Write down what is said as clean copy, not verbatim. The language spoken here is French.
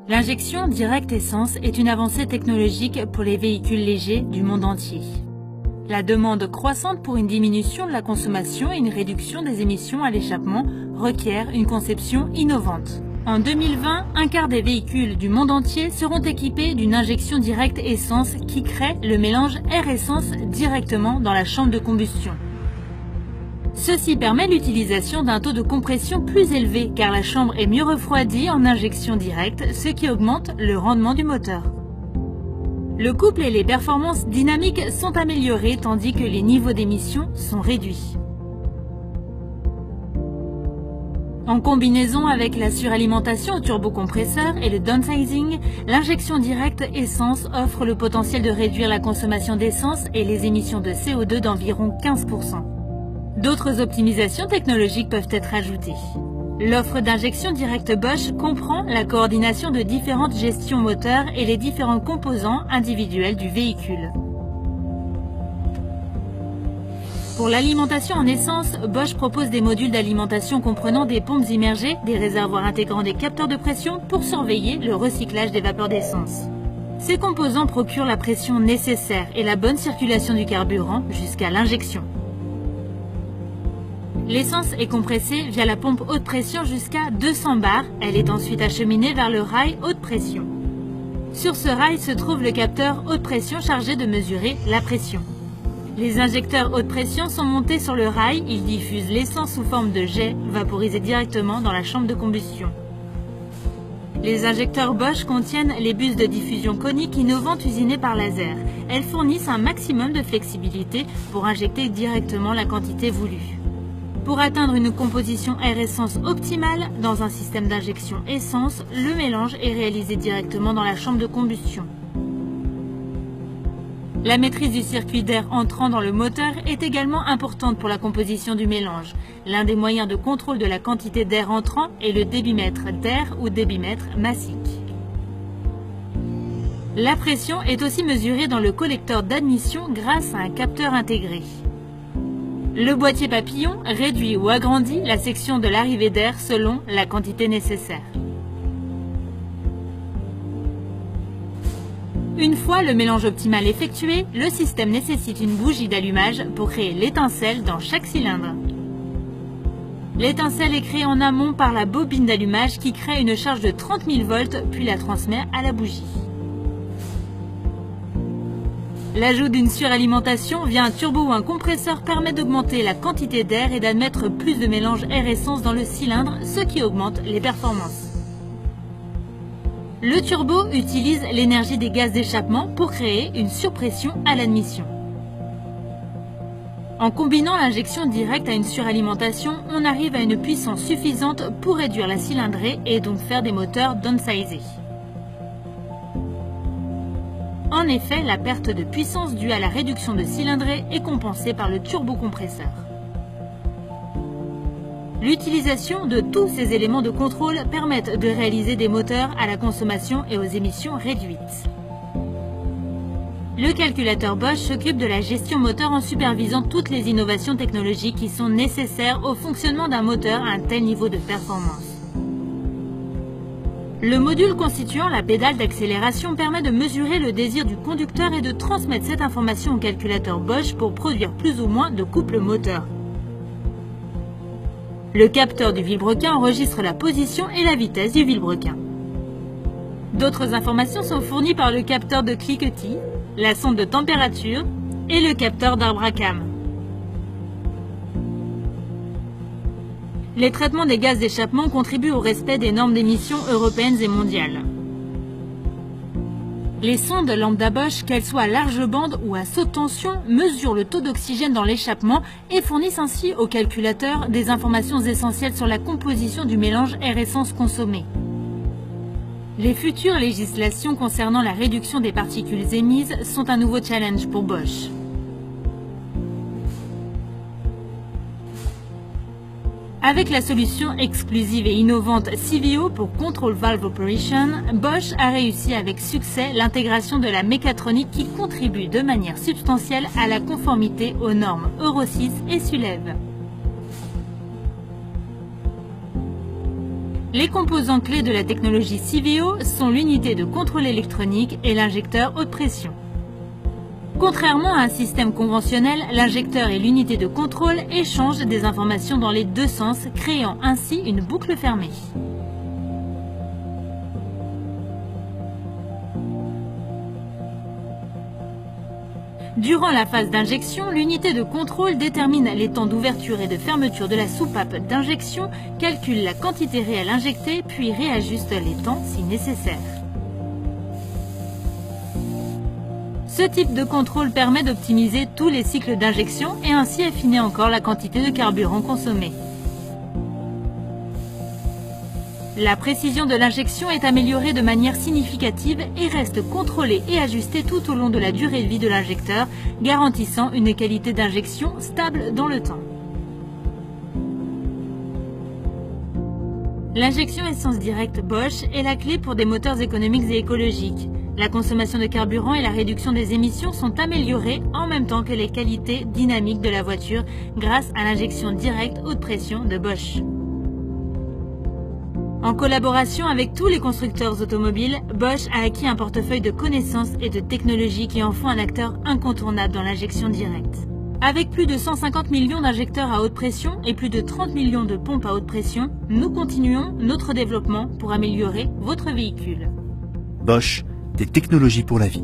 L'injection directe essence est une avancée technologique pour les véhicules légers du monde entier. La demande croissante pour une diminution de la consommation et une réduction des émissions à l'échappement requiert une conception innovante. En 2020, un quart des véhicules du monde entier seront équipés d'une injection directe essence qui crée le mélange air-essence directement dans la chambre de combustion. Ceci permet l'utilisation d'un taux de compression plus élevé car la chambre est mieux refroidie en injection directe, ce qui augmente le rendement du moteur. Le couple et les performances dynamiques sont améliorées tandis que les niveaux d'émissions sont réduits. En combinaison avec la suralimentation au turbocompresseur et le downsizing, l'injection directe essence offre le potentiel de réduire la consommation d'essence et les émissions de CO2 d'environ 15%. D'autres optimisations technologiques peuvent être ajoutées. L'offre d'injection directe Bosch comprend la coordination de différentes gestions moteurs et les différents composants individuels du véhicule. Pour l'alimentation en essence, Bosch propose des modules d'alimentation comprenant des pompes immergées, des réservoirs intégrant des capteurs de pression pour surveiller le recyclage des vapeurs d'essence. Ces composants procurent la pression nécessaire et la bonne circulation du carburant jusqu'à l'injection. L'essence est compressée via la pompe haute pression jusqu'à 200 bars. Elle est ensuite acheminée vers le rail haute pression. Sur ce rail se trouve le capteur haute pression chargé de mesurer la pression. Les injecteurs haute pression sont montés sur le rail. Ils diffusent l'essence sous forme de jet vaporisé directement dans la chambre de combustion. Les injecteurs Bosch contiennent les buses de diffusion coniques innovantes usinées par laser. Elles fournissent un maximum de flexibilité pour injecter directement la quantité voulue. Pour atteindre une composition air-essence optimale dans un système d'injection essence, le mélange est réalisé directement dans la chambre de combustion. La maîtrise du circuit d'air entrant dans le moteur est également importante pour la composition du mélange. L'un des moyens de contrôle de la quantité d'air entrant est le débitmètre d'air ou débitmètre massique. La pression est aussi mesurée dans le collecteur d'admission grâce à un capteur intégré. Le boîtier papillon réduit ou agrandit la section de l'arrivée d'air selon la quantité nécessaire. Une fois le mélange optimal effectué, le système nécessite une bougie d'allumage pour créer l'étincelle dans chaque cylindre. L'étincelle est créée en amont par la bobine d'allumage qui crée une charge de 30 000 volts puis la transmet à la bougie. L'ajout d'une suralimentation via un turbo ou un compresseur permet d'augmenter la quantité d'air et d'admettre plus de mélange air-essence dans le cylindre, ce qui augmente les performances. Le turbo utilise l'énergie des gaz d'échappement pour créer une surpression à l'admission. En combinant l'injection directe à une suralimentation, on arrive à une puissance suffisante pour réduire la cylindrée et donc faire des moteurs downsizés. En effet, la perte de puissance due à la réduction de cylindrée est compensée par le turbocompresseur. L'utilisation de tous ces éléments de contrôle permettent de réaliser des moteurs à la consommation et aux émissions réduites. Le calculateur Bosch s'occupe de la gestion moteur en supervisant toutes les innovations technologiques qui sont nécessaires au fonctionnement d'un moteur à un tel niveau de performance. Le module constituant la pédale d'accélération permet de mesurer le désir du conducteur et de transmettre cette information au calculateur Bosch pour produire plus ou moins de couple moteur. Le capteur du vilebrequin enregistre la position et la vitesse du vilebrequin. D'autres informations sont fournies par le capteur de cliquetis, la sonde de température et le capteur d'arbre à cames. Les traitements des gaz d'échappement contribuent au respect des normes d'émission européennes et mondiales. Les sondes lambda Bosch, qu'elles soient à large bande ou à saute tension, mesurent le taux d'oxygène dans l'échappement et fournissent ainsi au calculateur des informations essentielles sur la composition du mélange air-essence consommé. Les futures législations concernant la réduction des particules émises sont un nouveau challenge pour Bosch. Avec la solution exclusive et innovante CVO pour Control Valve Operation, Bosch a réussi avec succès l'intégration de la mécatronique qui contribue de manière substantielle à la conformité aux normes Euro 6 et SULEV. Les composants clés de la technologie CVO sont l'unité de contrôle électronique et l'injecteur haute pression. Contrairement à un système conventionnel, l'injecteur et l'unité de contrôle échangent des informations dans les deux sens, créant ainsi une boucle fermée. Durant la phase d'injection, l'unité de contrôle détermine les temps d'ouverture et de fermeture de la soupape d'injection, calcule la quantité réelle injectée, puis réajuste les temps si nécessaire. Ce type de contrôle permet d'optimiser tous les cycles d'injection et ainsi affiner encore la quantité de carburant consommée. La précision de l'injection est améliorée de manière significative et reste contrôlée et ajustée tout au long de la durée de vie de l'injecteur, garantissant une qualité d'injection stable dans le temps. L'injection essence directe Bosch est la clé pour des moteurs économiques et écologiques. La consommation de carburant et la réduction des émissions sont améliorées en même temps que les qualités dynamiques de la voiture grâce à l'injection directe haute pression de Bosch. En collaboration avec tous les constructeurs automobiles, Bosch a acquis un portefeuille de connaissances et de technologies qui en font un acteur incontournable dans l'injection directe. Avec plus de 150 millions d'injecteurs à haute pression et plus de 30 millions de pompes à haute pression, nous continuons notre développement pour améliorer votre véhicule. Bosch, des technologies pour la vie.